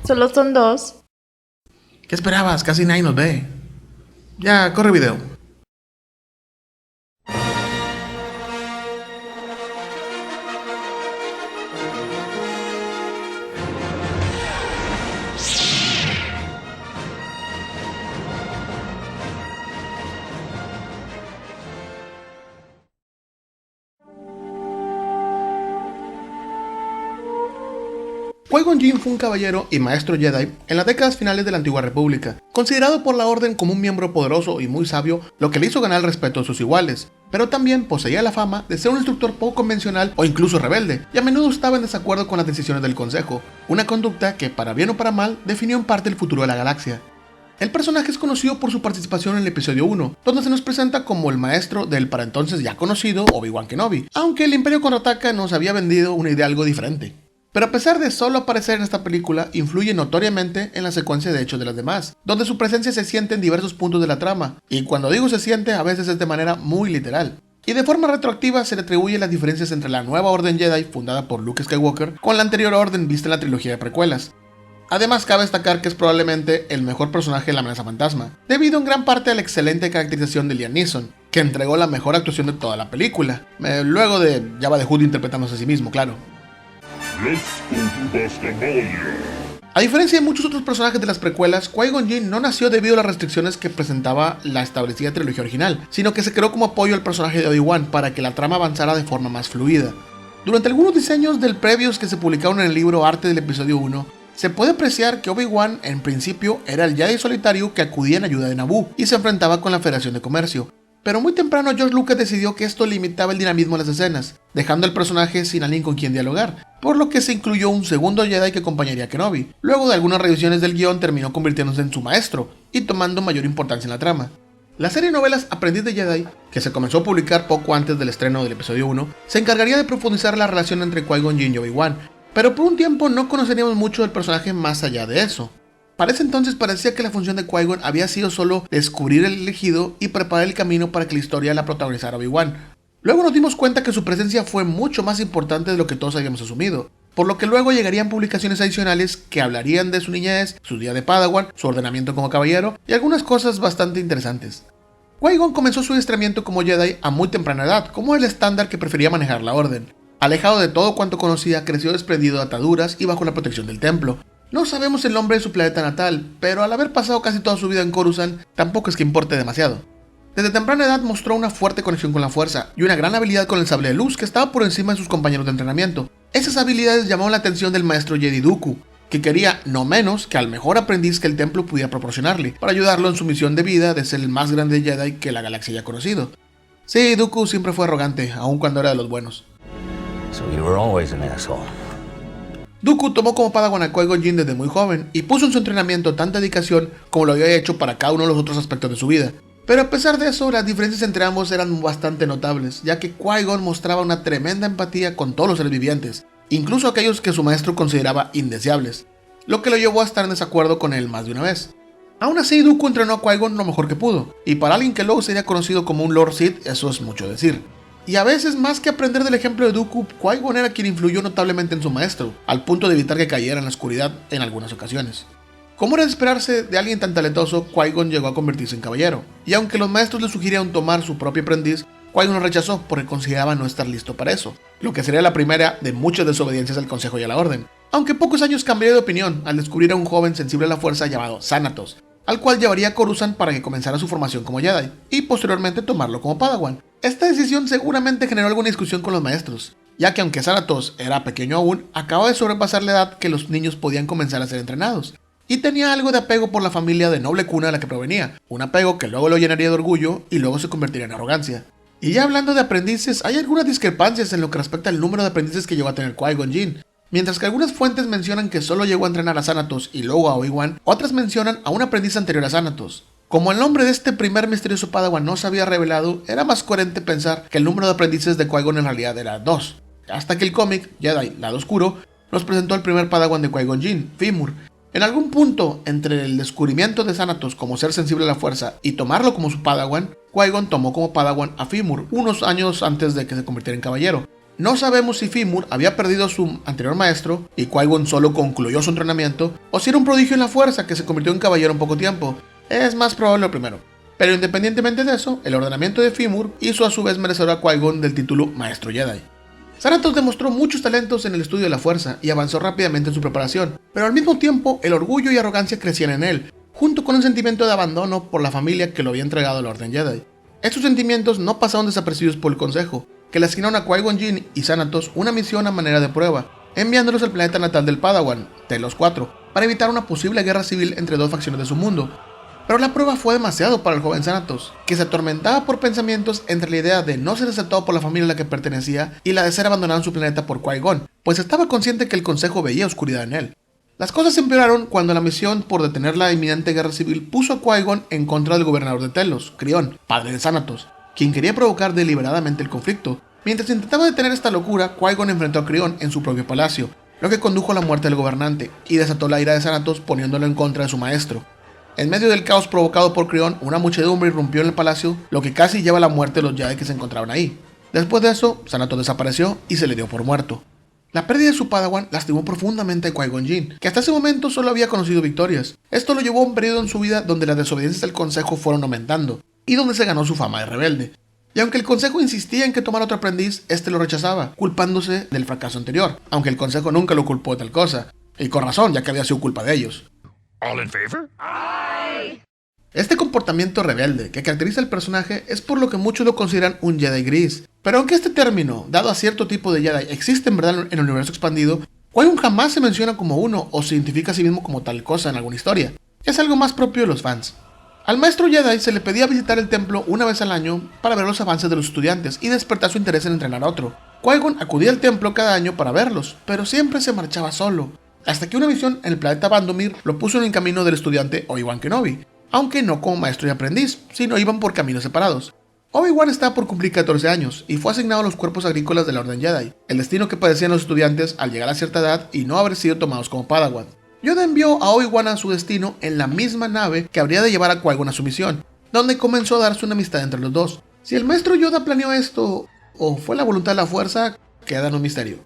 Solo son dos. ¿Qué esperabas? Casi nadie nos ve. Ya, corre video. Qui-Gon Jinn fue un caballero y maestro Jedi en las décadas finales de la Antigua República, considerado por la Orden como un miembro poderoso y muy sabio, lo que le hizo ganar el respeto de sus iguales, pero también poseía la fama de ser un instructor poco convencional o incluso rebelde, y a menudo estaba en desacuerdo con las decisiones del Consejo, una conducta que, para bien o para mal, definió en parte el futuro de la galaxia. El personaje es conocido por su participación en el episodio 1, donde se nos presenta como el maestro del para entonces ya conocido Obi-Wan Kenobi, aunque el Imperio Contraataca nos había vendido una idea algo diferente. Pero a pesar de solo aparecer en esta película, influye notoriamente en la secuencia de hechos de las demás, donde su presencia se siente en diversos puntos de la trama, y cuando digo se siente, a veces es de manera muy literal. Y de forma retroactiva se le atribuye las diferencias entre la nueva Orden Jedi, fundada por Luke Skywalker, con la anterior orden vista en la trilogía de precuelas. Además, cabe destacar que es probablemente el mejor personaje de la amenaza fantasma, debido en gran parte a la excelente caracterización de Liam Neeson, que entregó la mejor actuación de toda la película, luego de Jabba the Hutt interpretándose a sí mismo, claro. A diferencia de muchos otros personajes de las precuelas, Qui-Gon Jinn no nació debido a las restricciones que presentaba la establecida trilogía original, sino que se creó como apoyo al personaje de Obi-Wan para que la trama avanzara de forma más fluida. Durante algunos diseños del previos que se publicaron en el libro Arte del Episodio 1, se puede apreciar que Obi-Wan en principio era el Jedi solitario que acudía en ayuda de Naboo y se enfrentaba con la Federación de Comercio. Pero muy temprano George Lucas decidió que esto limitaba el dinamismo de las escenas, dejando al personaje sin alguien con quien dialogar, por lo que se incluyó un segundo Jedi que acompañaría a Kenobi. Luego de algunas revisiones del guión terminó convirtiéndose en su maestro y tomando mayor importancia en la trama. La serie de novelas Aprendiz de Jedi, que se comenzó a publicar poco antes del estreno del episodio 1, se encargaría de profundizar la relación entre Qui-Gon Jinn y Obi-Wan, pero por un tiempo no conoceríamos mucho del personaje más allá de eso. Para ese entonces parecía que la función de Qui-Gon había sido solo descubrir el elegido y preparar el camino para que la historia la protagonizara Obi-Wan. Luego nos dimos cuenta que su presencia fue mucho más importante de lo que todos habíamos asumido, por lo que luego llegarían publicaciones adicionales que hablarían de su niñez, su día de Padawan, su ordenamiento como caballero y algunas cosas bastante interesantes. Qui-Gon comenzó su adiestramiento como Jedi a muy temprana edad, como el estándar que prefería manejar la orden. Alejado de todo cuanto conocía, creció desprendido de ataduras y bajo la protección del templo. No sabemos el nombre de su planeta natal, pero al haber pasado casi toda su vida en Coruscant, tampoco es que importe demasiado. Desde temprana edad mostró una fuerte conexión con la fuerza y una gran habilidad con el sable de luz que estaba por encima de sus compañeros de entrenamiento. Esas habilidades llamaron la atención del maestro Jedi Dooku, que quería no menos que al mejor aprendiz que el templo pudiera proporcionarle, para ayudarlo en su misión de vida de ser el más grande Jedi que la galaxia haya conocido. Sí, Dooku siempre fue arrogante, aun cuando era de los buenos. So you were always an asshole. Dooku tomó como Padawan a Qui-Gon Jinn desde muy joven y puso en su entrenamiento tanta dedicación como lo había hecho para cada uno de los otros aspectos de su vida. Pero a pesar de eso, las diferencias entre ambos eran bastante notables, ya que Qui-Gon mostraba una tremenda empatía con todos los seres vivientes, incluso aquellos que su maestro consideraba indeseables, lo que lo llevó a estar en desacuerdo con él más de una vez. Aún así, Dooku entrenó a Qui-Gon lo mejor que pudo, y para alguien que luego sería conocido como un Lord Sith, eso es mucho decir. Y a veces, más que aprender del ejemplo de Dooku, Qui-Gon era quien influyó notablemente en su maestro, al punto de evitar que cayera en la oscuridad en algunas ocasiones. Como era de esperarse de alguien tan talentoso, Qui-Gon llegó a convertirse en caballero, y aunque los maestros le sugirieron tomar su propio aprendiz, Qui-Gon lo rechazó porque consideraba no estar listo para eso, lo que sería la primera de muchas desobediencias al Consejo y a la Orden. Aunque pocos años cambiaría de opinión al descubrir a un joven sensible a la fuerza llamado Xanatos, al cual llevaría a Coruscant para que comenzara su formación como Jedi, y posteriormente tomarlo como Padawan. Esta decisión seguramente generó alguna discusión con los maestros, ya que aunque Xanatos era pequeño aún, acababa de sobrepasar la edad que los niños podían comenzar a ser entrenados, y tenía algo de apego por la familia de noble cuna de la que provenía, un apego que luego lo llenaría de orgullo y luego se convertiría en arrogancia. Y ya hablando de aprendices, hay algunas discrepancias en lo que respecta al número de aprendices que llegó a tener Qui-Gon Jinn. Mientras que algunas fuentes mencionan que solo llegó a entrenar a Xanatos y luego a Obi-Wan, otras mencionan a un aprendiz anterior a Xanatos. Como el nombre de este primer misterioso Padawan no se había revelado, era más coherente pensar que el número de aprendices de Qui-Gon en realidad era 2. Hasta que el cómic, Jedi, Lado Oscuro, nos presentó el primer Padawan de Qui-Gon Jinn, Fimur. En algún punto, entre el descubrimiento de Xanatos como ser sensible a la fuerza y tomarlo como su Padawan, Qui-Gon tomó como Padawan a Fimur, unos años antes de que se convirtiera en caballero. No sabemos si Fimur había perdido a su anterior maestro y Qui-Gon solo concluyó su entrenamiento, o si era un prodigio en la fuerza que se convirtió en caballero en poco tiempo. Es más probable lo primero. Pero independientemente de eso, el ordenamiento de Fimur hizo a su vez merecedor a Qui-Gon del título Maestro Jedi. Thanatos demostró muchos talentos en el estudio de la fuerza y avanzó rápidamente en su preparación, pero al mismo tiempo el orgullo y arrogancia crecían en él, junto con un sentimiento de abandono por la familia que lo había entregado al Orden Jedi. Estos sentimientos no pasaron desapercibidos por el Consejo, que le asignaron a Qui-Gon Jinn y Thanatos una misión a manera de prueba, enviándolos al planeta natal del Padawan, Telos 4, para evitar una posible guerra civil entre dos facciones de su mundo. Pero la prueba fue demasiado para el joven Thanatos, que se atormentaba por pensamientos entre la idea de no ser aceptado por la familia a la que pertenecía y la de ser abandonado en su planeta por Qui-Gon, pues estaba consciente que el Consejo veía oscuridad en él. Las cosas empeoraron cuando la misión por detener la inminente guerra civil puso a Qui-Gon en contra del gobernador de Telos, Crión, padre de Thanatos, quien quería provocar deliberadamente el conflicto. Mientras intentaba detener esta locura, Qui-Gon enfrentó a Crión en su propio palacio, lo que condujo a la muerte del gobernante y desató la ira de Thanatos poniéndolo en contra de su maestro. En medio del caos provocado por Crión, una muchedumbre irrumpió en el palacio, lo que casi lleva a la muerte de los Jedi que se encontraban ahí. Después de eso, Thanatos desapareció y se le dio por muerto. La pérdida de su Padawan lastimó profundamente a Qui-Gon Jinn, que hasta ese momento solo había conocido victorias. Esto lo llevó a un periodo en su vida donde las desobediencias del Consejo fueron aumentando, y donde se ganó su fama de rebelde. Y aunque el Consejo insistía en que tomara otro aprendiz, este lo rechazaba, culpándose del fracaso anterior, aunque el Consejo nunca lo culpó de tal cosa, y con razón, ya que había sido culpa de ellos. All in favor? Este comportamiento rebelde que caracteriza al personaje es por lo que muchos lo consideran un Jedi gris. Pero aunque este término, dado a cierto tipo de Jedi, existe en verdad en el universo expandido, Qui-Gon jamás se menciona como uno o se identifica a sí mismo como tal cosa en alguna historia. Es algo más propio de los fans. Al maestro Jedi se le pedía visitar el templo una vez al año para ver los avances de los estudiantes y despertar su interés en entrenar a otro. Qui-Gon acudía al templo cada año para verlos, pero siempre se marchaba solo, hasta que una misión en el planeta Vandomir lo puso en el camino del estudiante Obi-Wan Kenobi, aunque no como maestro y aprendiz, sino iban por caminos separados. Obi-Wan estaba por cumplir 14 años y fue asignado a los cuerpos agrícolas de la Orden Jedi, el destino que padecían los estudiantes al llegar a cierta edad y no haber sido tomados como Padawan. Yoda envió a Obi-Wan a su destino en la misma nave que habría de llevar a Qui-Gon a su misión, donde comenzó a darse una amistad entre los dos. Si el maestro Yoda planeó esto, o fue la voluntad de la fuerza, queda en un misterio.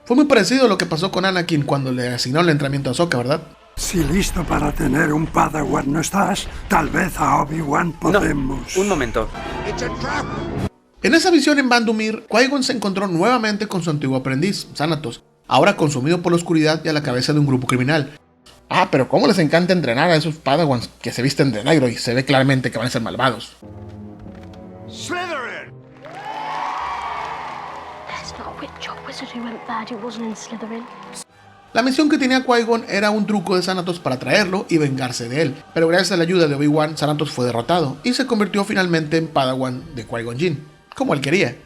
Fue muy parecido a lo que pasó con Anakin cuando le asignaron el entrenamiento a Ahsoka, ¿verdad? Si listo para tener un Padawan no estás, tal vez a Obi-Wan podemos... No, un momento. En esa misión en Vandomir, Qui-Gon se encontró nuevamente con su antiguo aprendiz, Thanatos, ahora consumido por la oscuridad y a la cabeza de un grupo criminal. Ah, pero cómo les encanta entrenar a esos Padawans que se visten de negro y se ve claramente que van a ser malvados. Slytherin! There's not a witch or wizard who went bad who wasn't in Slytherin. La misión que tenía Qui-Gon era un truco de Thanatos para traerlo y vengarse de él, pero gracias a la ayuda de Obi-Wan, Thanatos fue derrotado y se convirtió finalmente en Padawan de Qui-Gon Jinn, como él quería.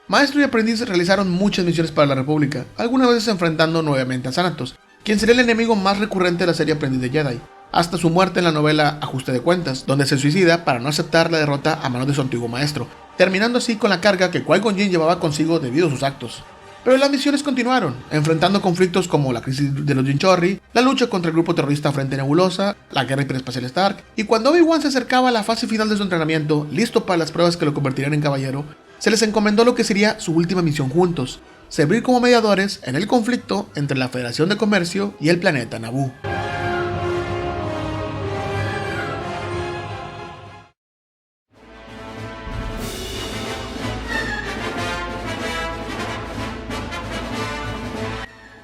Maestro y aprendiz realizaron muchas misiones para la República, algunas veces enfrentando nuevamente a Thanatos, quien sería el enemigo más recurrente de la serie Aprendiz de Jedi, hasta su muerte en la novela Ajuste de Cuentas, donde se suicida para no aceptar la derrota a manos de su antiguo maestro, terminando así con la carga que Qui-Gon Jinn llevaba consigo debido a sus actos. Pero las misiones continuaron, enfrentando conflictos como la crisis de los Jinchorri, la lucha contra el grupo terrorista Frente Nebulosa, la guerra hiperespacial Stark, y cuando Obi-Wan se acercaba a la fase final de su entrenamiento, listo para las pruebas que lo convertirían en caballero, se les encomendó lo que sería su última misión juntos, servir como mediadores en el conflicto entre la Federación de Comercio y el planeta Naboo.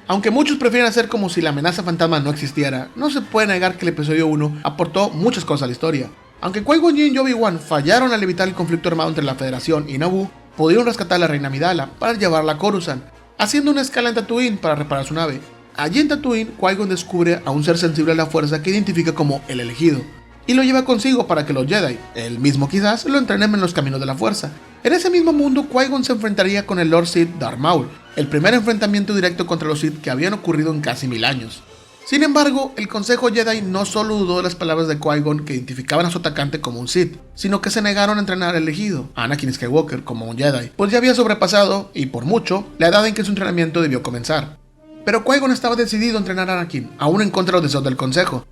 Aunque muchos prefieren hacer como si la amenaza fantasma no existiera, no se puede negar que el episodio 1 aportó muchas cosas a la historia. Aunque Qui-Gon Jinn y Obi-Wan fallaron al evitar el conflicto armado entre la Federación y Naboo, pudieron rescatar a la reina Amidala para llevarla a Coruscant, haciendo una escala en Tatooine para reparar su nave. Allí en Tatooine, Qui-Gon descubre a un ser sensible a la fuerza que identifica como el elegido, y lo lleva consigo para que los Jedi, él mismo quizás, lo entrenen en los caminos de la fuerza. En ese mismo mundo, Qui-Gon se enfrentaría con el Lord Sith Darth Maul, el primer enfrentamiento directo contra los Sith que habían ocurrido en casi 1000 años. Sin embargo, el Consejo Jedi no solo dudó de las palabras de Qui-Gon que identificaban a su atacante como un Sith, sino que se negaron a entrenar al elegido, a Anakin Skywalker, como un Jedi, pues ya había sobrepasado, y por mucho, la edad en que su entrenamiento debió comenzar. Pero Qui-Gon estaba decidido a entrenar a Anakin, aún en contra de los deseos del Consejo.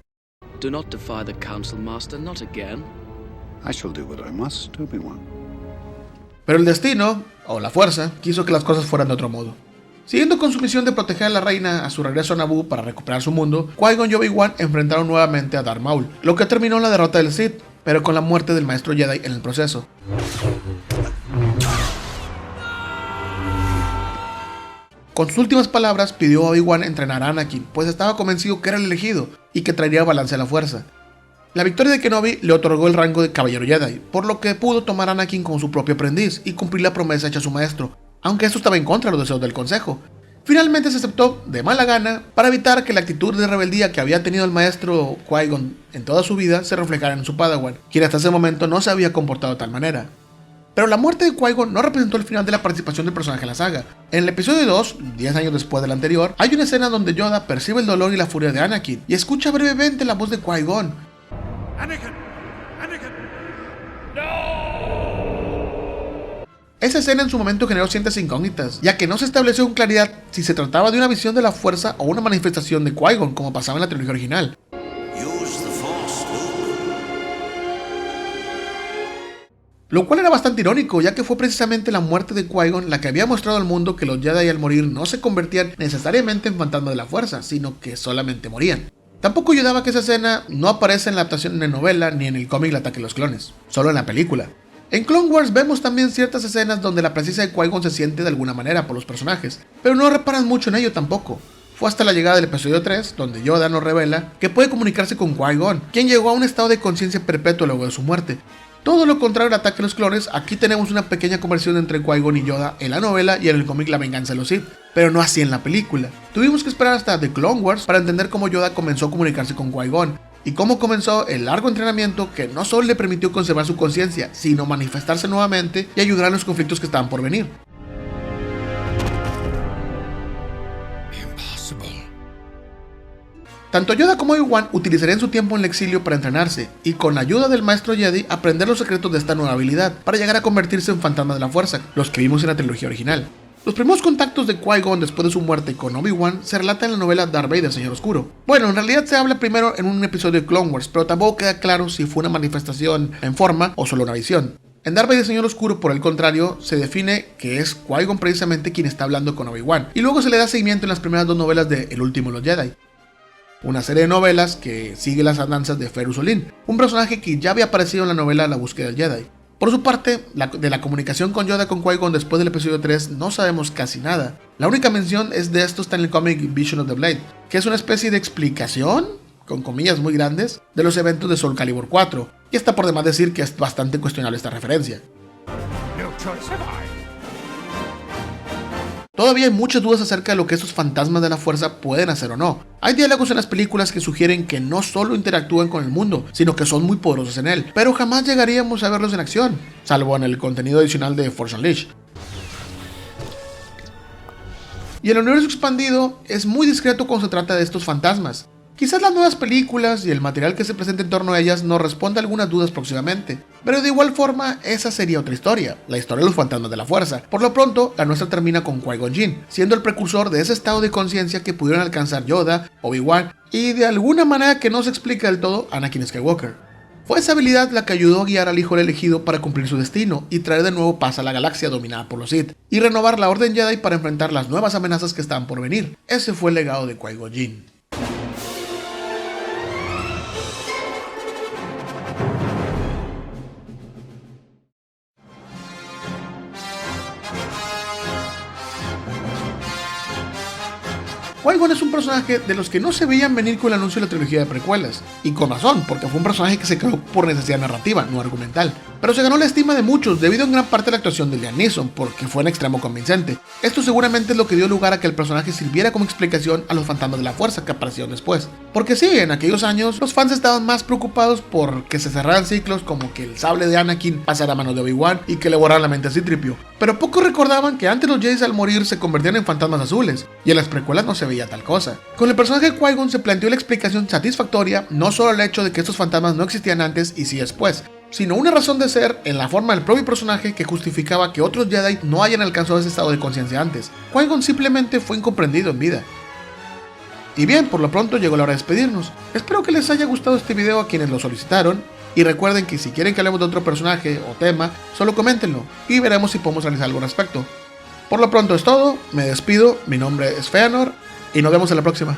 Do not defy the Council, Master, not again. I shall do what I must, Obi-Wan. Pero el destino, o la fuerza, quiso que las cosas fueran de otro modo. Siguiendo con su misión de proteger a la reina a su regreso a Naboo para recuperar su mundo, Qui-Gon y Obi-Wan enfrentaron nuevamente a Darth Maul, lo que terminó en la derrota del Sith, pero con la muerte del maestro Jedi en el proceso. Con sus últimas palabras pidió a Obi-Wan entrenar a Anakin, pues estaba convencido que era el elegido y que traería balance a la fuerza. La victoria de Kenobi le otorgó el rango de Caballero Jedi, por lo que pudo tomar a Anakin como su propio aprendiz y cumplir la promesa hecha a su maestro, aunque esto estaba en contra de los deseos del consejo. Finalmente se aceptó de mala gana para evitar que la actitud de rebeldía que había tenido el maestro Qui-Gon en toda su vida se reflejara en su Padawan, quien hasta ese momento no se había comportado de tal manera. Pero la muerte de Qui-Gon no representó el final de la participación del personaje en la saga. En el episodio 2, 10 años después del anterior, hay una escena donde Yoda percibe el dolor y la furia de Anakin y escucha brevemente la voz de Qui-Gon. Anakin! Anakin! Esa escena en su momento generó ciertas incógnitas, ya que no se estableció con claridad si se trataba de una visión de la fuerza o una manifestación de Qui-Gon, como pasaba en la trilogía original. Lo cual era bastante irónico, ya que fue precisamente la muerte de Qui-Gon la que había mostrado al mundo que los Jedi al morir no se convertían necesariamente en fantasmas de la fuerza, sino que solamente morían. Tampoco ayudaba que esa escena no aparece en la adaptación de novela ni en el cómic El ataque de los clones, solo en la película. En Clone Wars vemos también ciertas escenas donde la presencia de Qui-Gon se siente de alguna manera por los personajes, pero no reparan mucho en ello tampoco. Fue hasta la llegada del episodio 3, donde Yoda nos revela que puede comunicarse con Qui-Gon, quien llegó a un estado de conciencia perpetua luego de su muerte. Todo lo contrario al ataque de los clones, aquí tenemos una pequeña conversión entre Qui-Gon y Yoda en la novela y en el cómic La venganza de los Sith, pero no así en la película. Tuvimos que esperar hasta The Clone Wars para entender cómo Yoda comenzó a comunicarse con Qui-Gon, y cómo comenzó el largo entrenamiento que no solo le permitió conservar su conciencia, sino manifestarse nuevamente y ayudar a los conflictos que estaban por venir. Tanto Yoda como Obi-Wan utilizarían su tiempo en el exilio para entrenarse, y con la ayuda del maestro Jedi aprender los secretos de esta nueva habilidad, para llegar a convertirse en fantasmas de la fuerza, los que vimos en la trilogía original. Los primeros contactos de Qui-Gon después de su muerte con Obi-Wan se relatan en la novela Darth Vader, Señor Oscuro. Bueno, en realidad se habla primero en un episodio de Clone Wars, pero tampoco queda claro si fue una manifestación en forma o solo una visión. En Darth Vader, Señor Oscuro, por el contrario, se define que es Qui-Gon precisamente quien está hablando con Obi-Wan, y luego se le da seguimiento en las primeras dos novelas de El último de los Jedi, una serie de novelas que sigue las andanzas de Ferus Olin, un personaje que ya había aparecido en la novela La búsqueda del Jedi. Por su parte, de la comunicación con Yoda con Qui-Gon después del episodio 3 no sabemos casi nada. La única mención es de esto está en el cómic Vision of the Blade, que es una especie de explicación, con comillas muy grandes, de los eventos de Soul Calibur 4, y está por demás decir que es bastante cuestionable esta referencia. Todavía hay muchas dudas acerca de lo que estos fantasmas de la fuerza pueden hacer o no. Hay diálogos en las películas que sugieren que no solo interactúan con el mundo, sino que son muy poderosos en él, pero jamás llegaríamos a verlos en acción, salvo en el contenido adicional de Force Unleashed. Y el universo expandido es muy discreto cuando se trata de estos fantasmas. Quizás las nuevas películas y el material que se presenta en torno a ellas nos responda a algunas dudas próximamente, pero de igual forma esa sería otra historia, la historia de los fantasmas de la fuerza. Por lo pronto, la nuestra termina con Qui-Gon Jinn, siendo el precursor de ese estado de conciencia que pudieron alcanzar Yoda, Obi-Wan y de alguna manera que no se explica del todo Anakin Skywalker. Fue esa habilidad la que ayudó a guiar al hijo del elegido para cumplir su destino y traer de nuevo paz a la galaxia dominada por los Sith, y renovar la Orden Jedi para enfrentar las nuevas amenazas que estaban por venir. Ese fue el legado de Qui-Gon Jinn. Qui-Gon es un personaje de los que no se veían venir con el anuncio de la trilogía de precuelas, y con razón, porque fue un personaje que se creó por necesidad narrativa, no argumental. Pero se ganó la estima de muchos debido en gran parte a la actuación de Liam Neeson, porque fue en extremo convincente. Esto seguramente es lo que dio lugar a que el personaje sirviera como explicación a los fantasmas de la fuerza que aparecieron después. Porque sí, en aquellos años los fans estaban más preocupados por que se cerraran ciclos como que el sable de Anakin pasara a manos de Obi-Wan y que le borraran la mente a C-3PO. Pero pocos recordaban que antes los Jedi al morir se convertían en fantasmas azules, y en las precuelas no se veía tal cosa. Con el personaje de Qui-Gon se planteó la explicación satisfactoria, no solo el hecho de que estos fantasmas no existían antes y sí después, sino una razón de ser en la forma del propio personaje que justificaba que otros Jedi no hayan alcanzado ese estado de conciencia antes. Qui-Gon simplemente fue incomprendido en vida. Y bien, por lo pronto llegó la hora de despedirnos. Espero que les haya gustado este video a quienes lo solicitaron. Y recuerden que si quieren que hablemos de otro personaje o tema, solo coméntenlo y veremos si podemos realizar algo al respecto. Por lo pronto es todo, me despido, mi nombre es Feanor y nos vemos en la próxima.